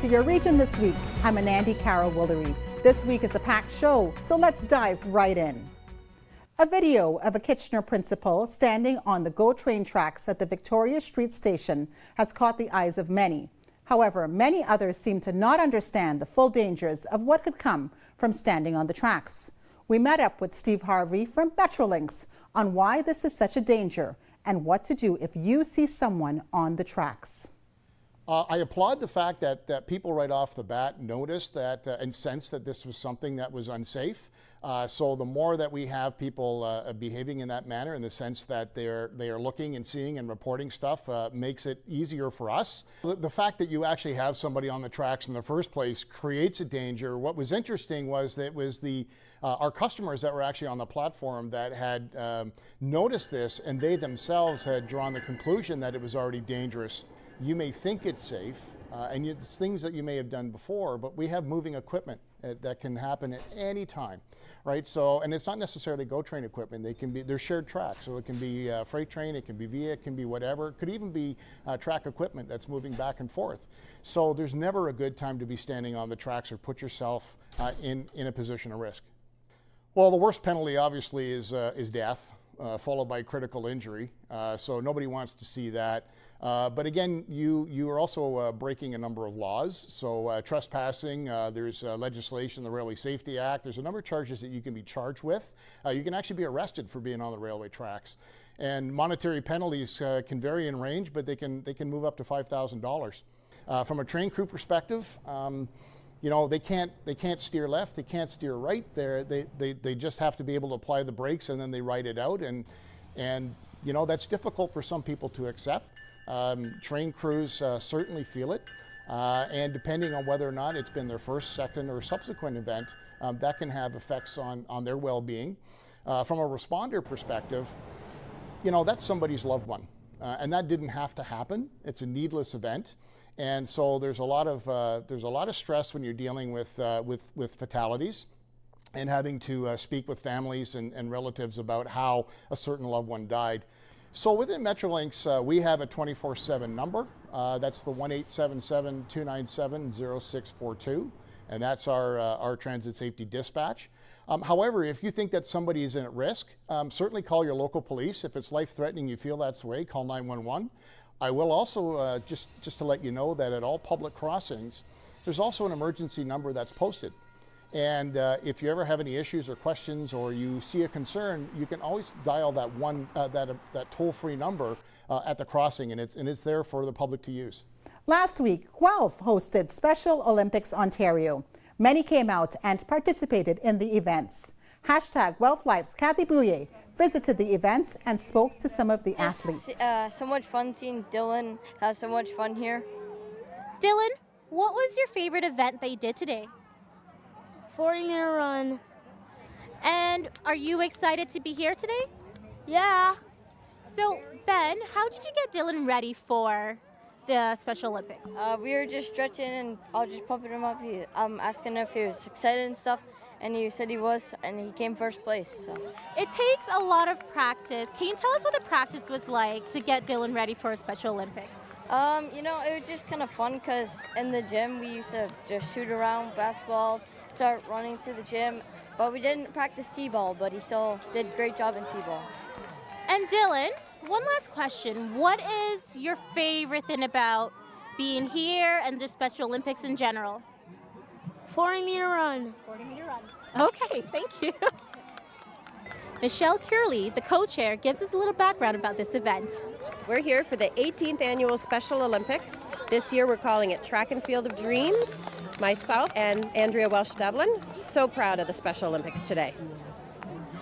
to your region this week. I'm Anandi Carol Woolery. This week is a packed show, so let's dive right in. A video of a Kitchener principal standing on the GO train tracks at the Victoria Street station has caught the eyes of many. However, many others seem to not understand the full dangers of what could come from standing on the tracks. We met up with Steve Harvey from Metrolinx on why this is such a danger and what to do if you see someone on the tracks. I applaud the fact that people right off the bat noticed that and sensed that this was something that was unsafe. So the more that we have people behaving in that manner, in the sense that they are looking and seeing and reporting stuff, makes it easier for us. The fact that you actually have somebody on the tracks in the first place creates a danger. What was interesting was that it was our customers that were actually on the platform that had noticed this, and they themselves had drawn the conclusion that it was already dangerous. You may think it's safe, and it's things that you may have done before, but we have moving equipment that can happen at any time, right? So, and it's not necessarily GO train equipment. They're shared tracks, so it can be freight train, it can be VIA, it can be whatever. It could even be track equipment that's moving back and forth. So there's never a good time to be standing on the tracks or put yourself in a position of risk. Well, the worst penalty obviously is death, followed by critical injury. So nobody wants to see that. But again, you are also breaking a number of laws. So trespassing, there's legislation, the Railway Safety Act. There's a number of charges that you can be charged with. You can actually be arrested for being on the railway tracks. And monetary penalties can vary in range, but they can move up to $5,000. From a train crew perspective, you know, they can't steer left, they can't steer right. They just have to be able to apply the brakes, and then they ride it out. And you know, that's difficult for some people to accept. Train crews certainly feel it, and depending on whether or not it's been their first, second, or subsequent event, that can have effects on their well-being. From a responder perspective, you know, that's somebody's loved one, and that didn't have to happen. It's a needless event, and so there's a lot of stress when you're dealing with fatalities, and having to speak with families and relatives about how a certain loved one died. So within Metrolinx, we have a 24/7 number. That's the 1-877-297-0642, and that's our transit safety dispatch. However, if you think that somebody is at risk, certainly call your local police. If it's life-threatening, you feel that's the way, call 911. I will also, just to let you know that at all public crossings, there's also an emergency number that's posted. And if you ever have any issues or questions, or you see a concern, you can always dial that toll-free number at the crossing, and it's there for the public to use. Last week, Guelph hosted Special Olympics Ontario. Many came out and participated in the events. #GuelphLife's Kathy Bouye visited the events and spoke to some of the athletes. So much fun seeing Dylan have so much fun here. Dylan, what was your favorite event that you did today? 40-minute run. And are you excited to be here today? Yeah. So, Ben, how did you get Dylan ready for the Special Olympics? We were just stretching and I was just pumping him up. I'm asking him if he was excited and stuff, and he said he was, and he came first place. So. It takes a lot of practice. Can you tell us what the practice was like to get Dylan ready for a Special Olympics? You know, it was just kind of fun because in the gym we used to just shoot around basketballs, start running to the gym, but we didn't practice T-ball, but he still did a great job in T-ball. And Dylan, one last question. What is your favorite thing about being here and the Special Olympics in general? 40-meter run. 40-meter run. Okay, thank you. Michelle Curley, the co-chair, gives us a little background about this event. We're here for the 18th Annual Special Olympics. This year we're calling it Track and Field of Dreams. Myself and Andrea Welsh-Devlin, so proud of the Special Olympics today.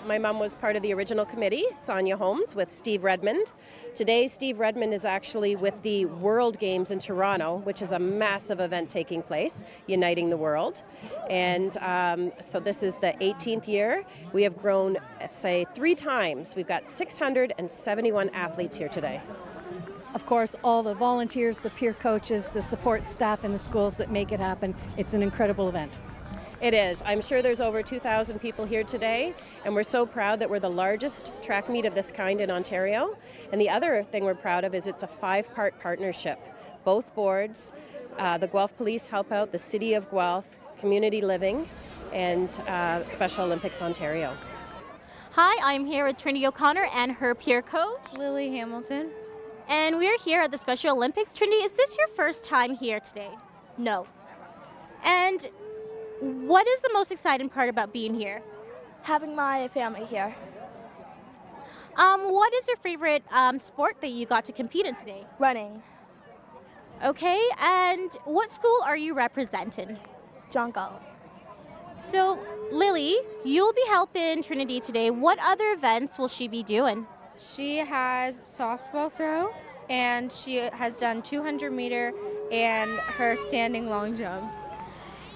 My mom was part of the original committee, Sonia Holmes, with Steve Redmond. Today, Steve Redmond is actually with the World Games in Toronto, which is a massive event taking place, uniting the world. And so this is the 18th year. We have grown, say, 3 times. We've got 671 athletes here today. Of course, all the volunteers, the peer coaches, the support staff in the schools that make it happen. It's an incredible event. It is. I'm sure there's over 2,000 people here today, and we're so proud that we're the largest track meet of this kind in Ontario. And the other thing we're proud of is it's a 5-part partnership. Both boards, The Guelph Police help out the City of Guelph, Community Living, and Special Olympics Ontario. Hi, I'm here with Trinity O'Connor and her peer coach, Lily Hamilton. and we're here at the Special Olympics. Trinity, is this your first time here today? No. And what is the most exciting part about being here? Having my family here. What is your favorite sport that you got to compete in today? Running. Okay, and what school are you representing? John Galt. So, Lily, you'll be helping Trinity today. What other events will she be doing? She has softball throw, and she has done 200 meter and her standing long jump.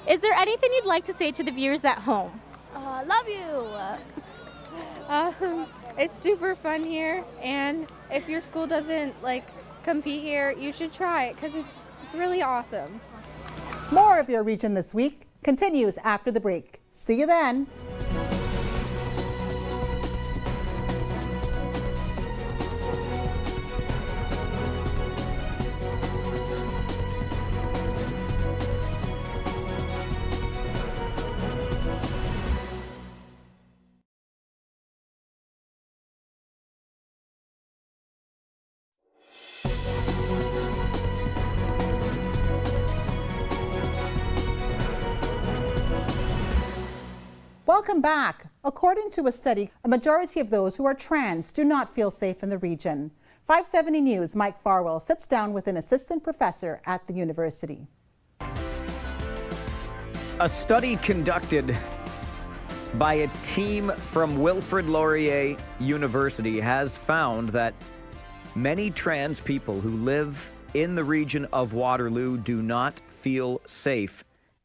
Is there anything you'd like to say to the viewers at home? Love you. It's super fun here, and if your school doesn't compete here, you should try it because it's really awesome. More of your region this week continues after the break. See you then. Welcome back. According to a study, a majority of those who are trans do not feel safe in the region. 570 News' Mike Farwell sits down with an assistant professor at the university. A study conducted by a team from Wilfrid Laurier University has found that many trans people who live in the region of Waterloo do not feel safe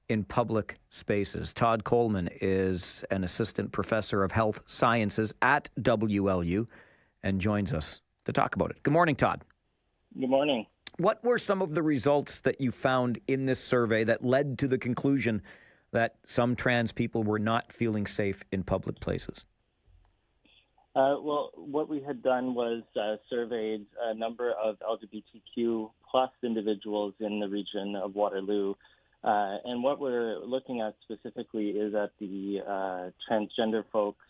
in public spaces. Todd Coleman is an assistant professor of health sciences at WLU and joins us to talk about it. Good morning, Todd. Good morning. What were some of the results that you found in this survey that led to the conclusion that some trans people were not feeling safe in public places? Well, what we had done was surveyed a number of LGBTQ plus individuals in the region of Waterloo. And what we're looking at specifically is at the transgender folks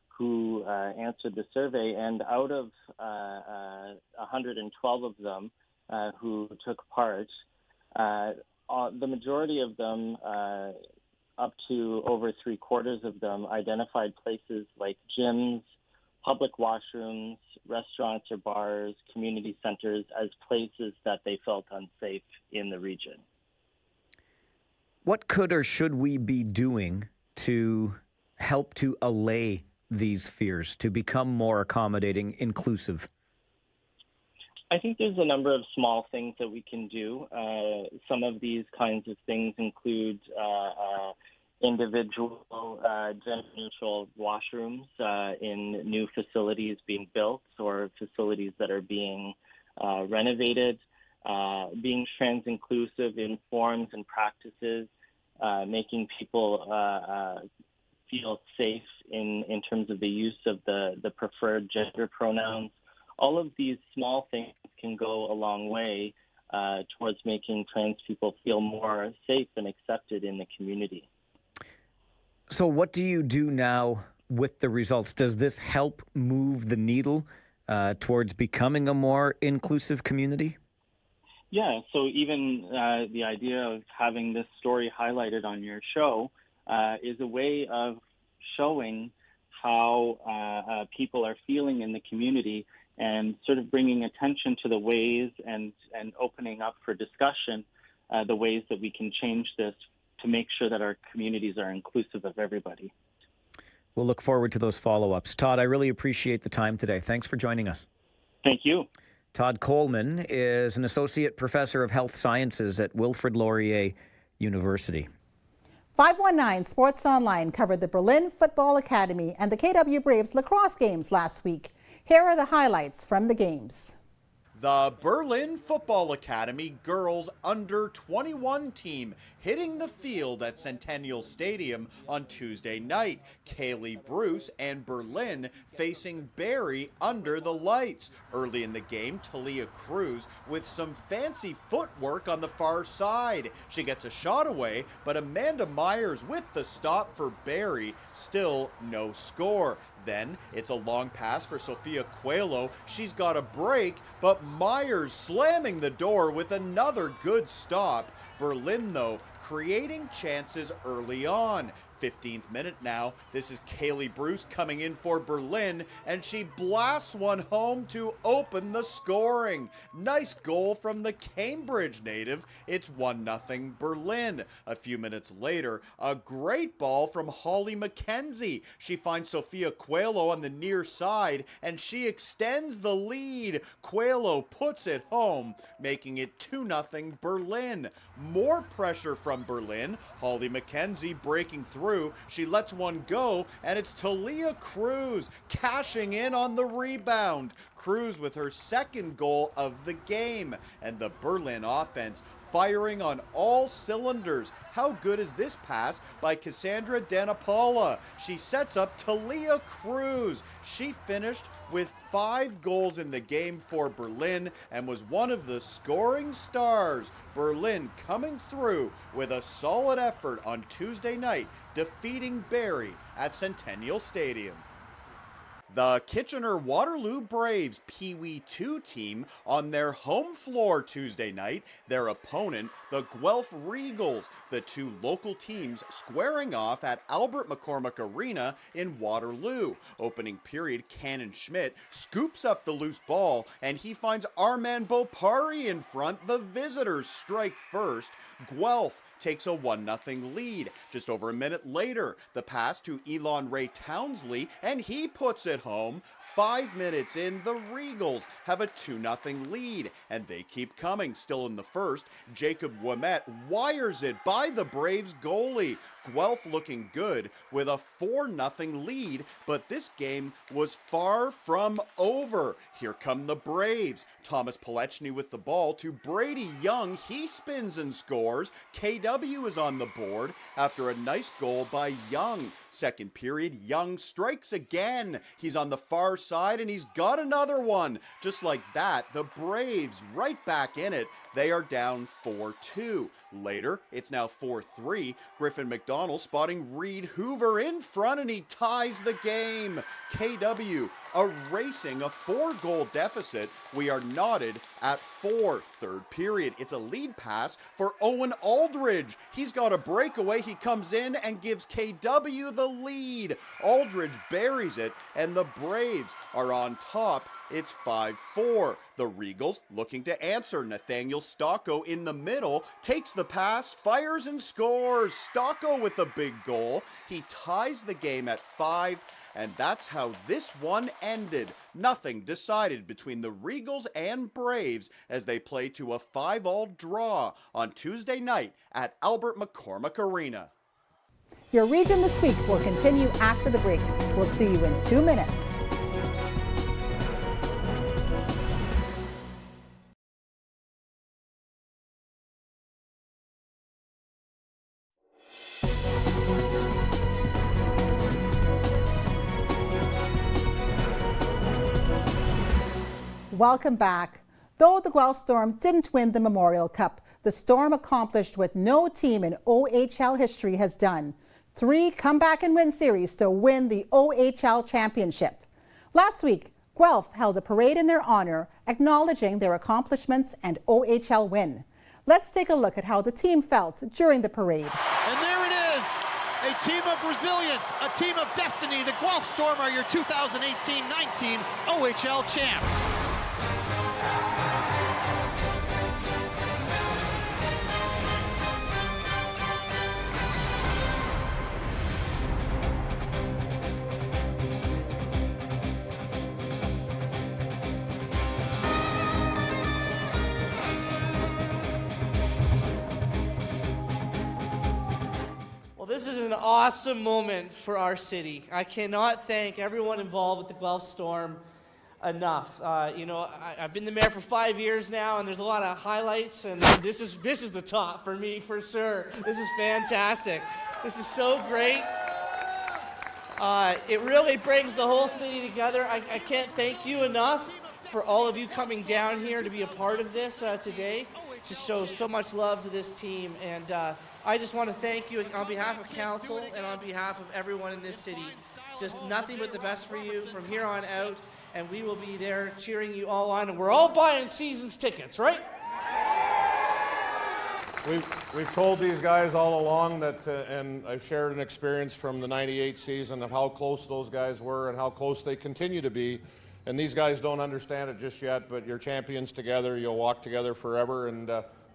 who answered the survey. And out of 112 of them who took part, the majority of them, up to over 3/4 of them, identified places like gyms, public washrooms, restaurants or bars, community centers as places that they felt unsafe in the region. What could or should we be doing to help to allay these fears, to become more accommodating, inclusive? I think there's a number of small things that we can do. Some of these kinds of things include individual gender-neutral washrooms in new facilities being built or facilities that are being renovated, being trans-inclusive in forms and practices, making people feel safe in terms of the use of the preferred gender pronouns. All of these small things can go a long way towards making trans people feel more safe and accepted in the community. So what do you do now with the results? Does this help move the needle towards becoming a more inclusive community? Yeah, so even the idea of having this story highlighted on your show is a way of showing how people are feeling in the community and sort of bringing attention to the ways and opening up for discussion the ways that we can change this to make sure that our communities are inclusive of everybody. We'll look forward to those follow-ups. Todd, I really appreciate the time today. Thanks for joining us. Thank you. Todd Coleman is an associate professor of health sciences at Wilfrid Laurier University. 519 Sports Online covered the Berlin Football Academy and the KW Braves lacrosse games last week. Here are the highlights from the games. The Berlin Football Academy girls under 21 team hitting the field at Centennial Stadium on Tuesday night. Kaylee Bruce and Berlin facing Barrie under the lights. Early in the game, Talia Cruz with some fancy footwork on the far side. She gets a shot away, but Amanda Myers with the stop for Barrie. Still no score. Then it's a long pass for Sofia Coelho. She's got a break, but Myers slamming the door with another good stop. Berlin, though, creating chances early on. 15th minute now. This is Kaylee Bruce coming in for Berlin, and she blasts one home to open the scoring. Nice goal from the Cambridge native. It's 1-0 Berlin. A few minutes later, a great ball from Holly McKenzie. She finds Sofia Coelho on the near side, and she extends the lead. Coelho puts it home, making it 2-0 Berlin. More pressure from Berlin. Holly McKenzie breaking through. She lets one go, and it's Talia Cruz cashing in on the rebound. Cruz with her second goal of the game, and the Berlin offense firing on all cylinders. How good is this pass by Cassandra Danapaula? She sets up Talia Cruz. She finished with 5 goals in the game for Berlin and was one of the scoring stars. Berlin coming through with a solid effort on Tuesday night, defeating Barrie at Centennial Stadium. The Kitchener-Waterloo Braves Pee Wee 2 team on their home floor Tuesday night. Their opponent, the Guelph Regals, the two local teams squaring off at Albert McCormick Arena in Waterloo. Opening period, Cannon Schmidt scoops up the loose ball, and he finds Armand Bopari in front. The visitors strike first. Guelph takes a 1-0 lead. Just over a minute later, the pass to Elon Ray Townsley, and he puts it home. 5 minutes in, the Regals have a 2-0 lead, and they keep coming. Still in the first, Jacob Ouimet wires it by the Braves goalie. Guelph looking good with a 4-0 lead, but this game was far from over. Here come the Braves. Thomas Palechny with the ball to Brady Young. He spins and scores. KW is on the board after a nice goal by Young. Second period, Young strikes again. He's on the far side, and he's got another one. Just like that, the Braves right back in it. They are down 4-2. Later, it's now 4-3. Griffin McDonald spotting Reed Hoover in front, and he ties the game. KW erasing a 4-goal deficit. We are knotted at 4. Third period, it's a lead pass for Owen Aldridge. He's got a breakaway. He comes in and gives KW the lead. Aldridge buries it, and the Braves are on top. It's 5-4. The Regals looking to answer. Nathaniel Stocco in the middle takes the pass, fires and scores. Stocco with a big goal. He ties the game at 5, and that's how this one ended. Nothing decided between the Regals and Braves as they play to a 5-all draw on Tuesday night at Albert McCormick Arena. Your region this week will continue after the break. We'll see you in 2 minutes. Welcome back. Though the Guelph Storm didn't win the Memorial Cup, the Storm accomplished what no team in OHL history has done: 3 comeback and win series to win the OHL championship. Last week, Guelph held a parade in their honor, acknowledging their accomplishments and OHL win. Let's take a look at how the team felt during the parade. And there it is, a team of resilience, a team of destiny. The Guelph Storm are your 2018-19 OHL champs. This is an awesome moment for our city. I cannot thank everyone involved with the Guelph Storm enough. I've been the mayor for 5 years now, and there's a lot of highlights, and this is the top for me for sure. This is fantastic. This is so great. It really brings the whole city together. I can't thank you enough for all of you coming down here to be a part of this today. Just shows so much love to this team, and I just want to thank you on behalf of council and on behalf of everyone in this city. Just nothing but the best for you from here on out, and we will be there cheering you all on, and we're all buying season's tickets, right? We've told these guys all along that, and I've shared an experience from the '98 season of how close those guys were and how close they continue to be. And these guys don't understand it just yet, but you're champions together. You'll walk together forever, and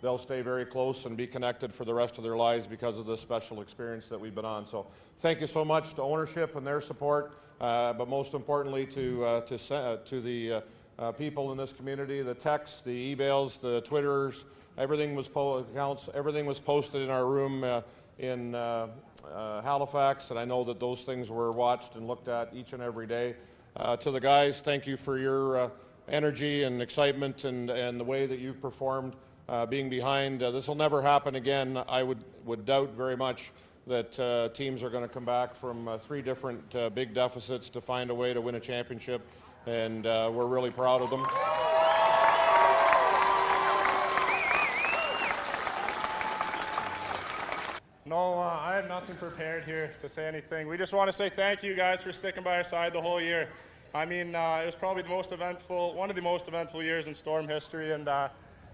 they'll stay very close and be connected for the rest of their lives because of the special experience that we've been on. So thank you so much to ownership and their support, but most importantly to the people in this community, the texts, the emails, the Twitters. Everything was posted in our room in Halifax, and I know that those things were watched and looked at each and every day. To the guys, thank you for your energy and excitement and the way that you've performed being behind. This will never happen again. I would doubt very much that teams are going to come back from 3 different big deficits to find a way to win a championship, and we're really proud of them. No, I have nothing prepared here to say anything. We just want to say thank you guys for sticking by our side the whole year. I mean, it was probably one of the most eventful years in Storm history, and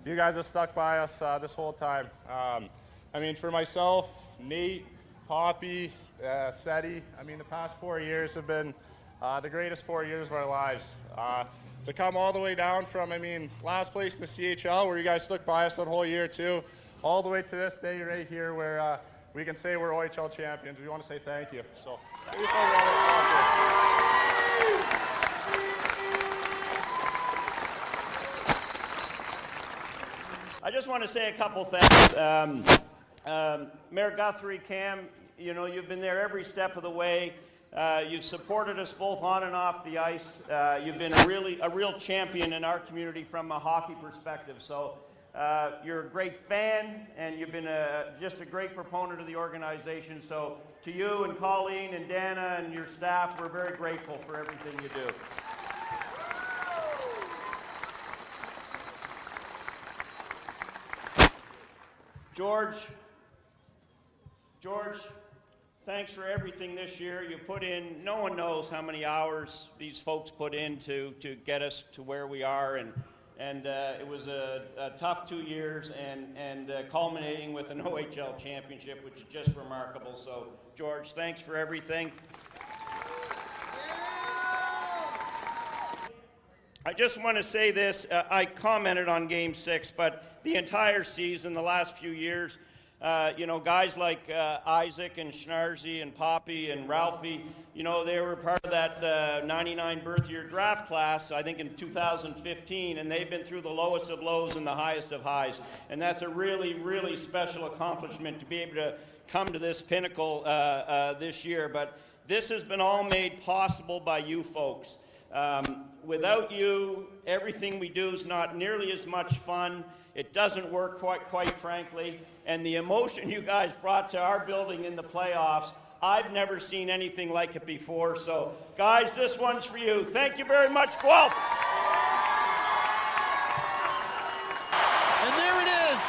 you guys have stuck by us this whole time. I mean, for myself, Nate, Poppy, Seti, I mean, the past 4 years have been the greatest 4 years of our lives. To come all the way down from, last place in the CHL, where you guys stuck by us that whole year too, all the way to this day right here where we can say we're OHL champions. We want to say thank you. So, I just want to say a couple things. Mayor Guthrie, Cam, you've been there every step of the way. You've supported us both on and off the ice. You've been a real champion in our community from a hockey perspective. So you're a great fan, and you've been just a great proponent of the organization. So to you and Colleen and Dana and your staff, we're very grateful for everything you do. George, thanks for everything this year. You put in, no one knows how many hours these folks put in to get us to where we are, and it was a tough 2 years, and culminating with an OHL championship, which is just remarkable. So, George, thanks for everything. I just want to say this. I commented on Game 6, but the entire season, the last few years, guys like Isaac and Schnarzy and Poppy and Ralphie, they were part of that 99 birth year draft class, I think in 2015, and they've been through the lowest of lows and the highest of highs. And that's a really, really special accomplishment to be able to come to this pinnacle this year. But this has been all made possible by you folks. Without you, everything we do is not nearly as much fun. It doesn't work quite frankly. And the emotion you guys brought to our building in the playoffs, I've never seen anything like it before. So, guys, this one's for you. Thank you very much, Guelph. And there it is,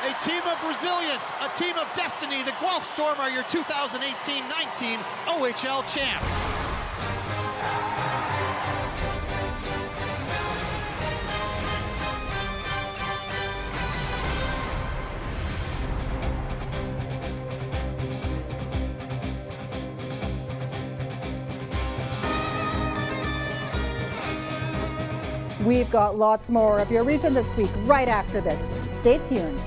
a team of resilience, a team of destiny. The Guelph Storm are your 2018-19 OHL champs. We've got lots more of your region this week right after this. Stay tuned.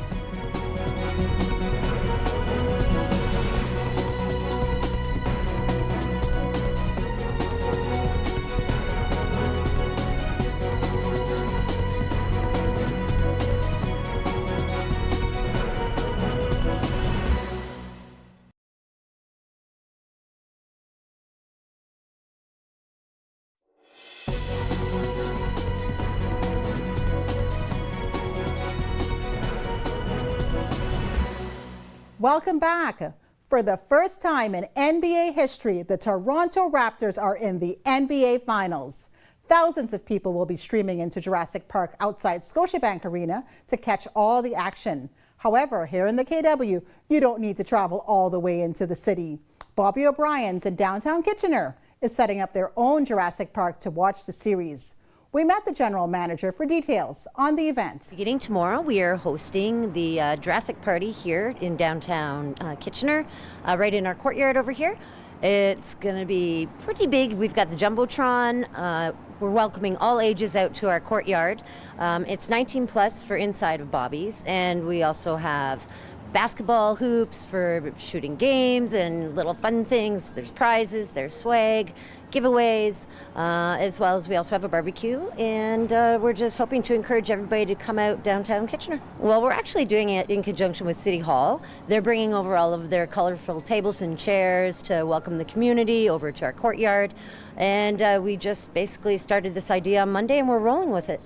Welcome back. For the first time in NBA history, the Toronto Raptors are in the NBA Finals. Thousands of people will be streaming into Jurassic Park outside Scotiabank Arena to catch all the action. However, here in the KW, you don't need to travel all the way into the city. Bobby O'Brien's in downtown Kitchener is setting up their own Jurassic Park to watch the series. We met the general manager for details on the event. Beginning tomorrow, we are hosting the Jurassic party here in downtown Kitchener, right in our courtyard over here. It's going to be pretty big. We've got the Jumbotron. We're welcoming all ages out to our courtyard. It's 19 plus for inside of Bobby's, and we also have basketball hoops for shooting games and little fun things. There's prizes, there's swag, giveaways, as well as we also have a barbecue, and we're just hoping to encourage everybody to come out downtown Kitchener. Well, we're actually doing it in conjunction with City Hall. They're bringing over all of their colorful tables and chairs to welcome the community over to our courtyard, and we just basically started this idea on Monday and we're rolling with it.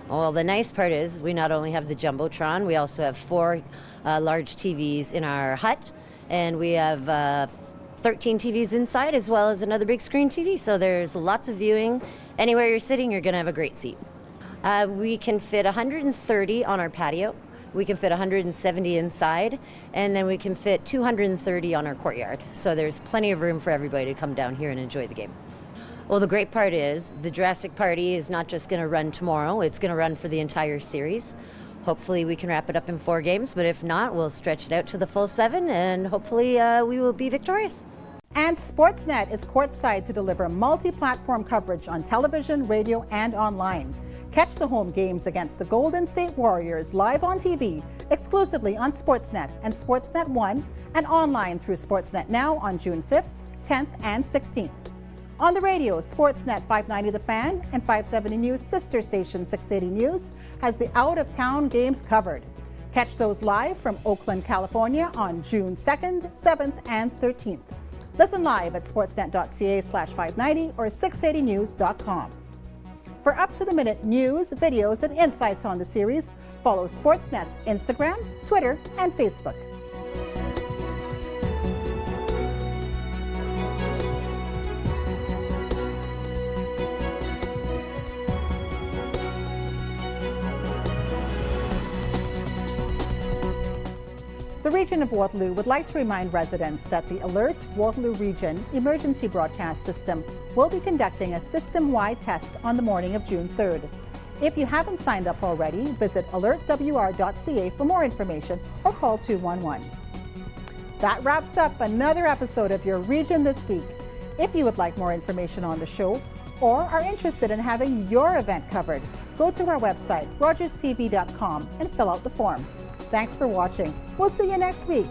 Well, the nice part is we not only have the Jumbotron, we also have 4 large TVs in our hut, and we have 13 TVs inside as well as another big screen TV, so there's lots of viewing. Anywhere you're sitting, you're going to have a great seat. We can fit 130 on our patio, we can fit 170 inside, and then we can fit 230 on our courtyard. So there's plenty of room for everybody to come down here and enjoy the game. Well, the great part is the Jurassic Party is not just going to run tomorrow, it's going to run for the entire series. Hopefully we can wrap it up in 4 games, but if not, we'll stretch it out to the full 7, and hopefully we will be victorious. And Sportsnet is courtside to deliver multi-platform coverage on television, radio, and online. Catch the home games against the Golden State Warriors live on TV, exclusively on Sportsnet and Sportsnet 1, and online through Sportsnet Now on June 5th, 10th, and 16th. On the radio, Sportsnet 590 The Fan and 570 News sister station 680 News has the out-of-town games covered. Catch those live from Oakland, California on June 2nd, 7th, and 13th. Listen live at sportsnet.ca/590 or 680news.com. For up-to-the-minute news, videos, and insights on the series, follow Sportsnet's Instagram, Twitter, and Facebook. The region of Waterloo would like to remind residents that the Alert Waterloo Region Emergency Broadcast System will be conducting a system-wide test on the morning of June 3rd. If you haven't signed up already, visit alertwr.ca for more information or call 211. That wraps up another episode of Your Region This Week. If you would like more information on the show or are interested in having your event covered, go to our website, rogerstv.com, and fill out the form. Thanks for watching. We'll see you next week.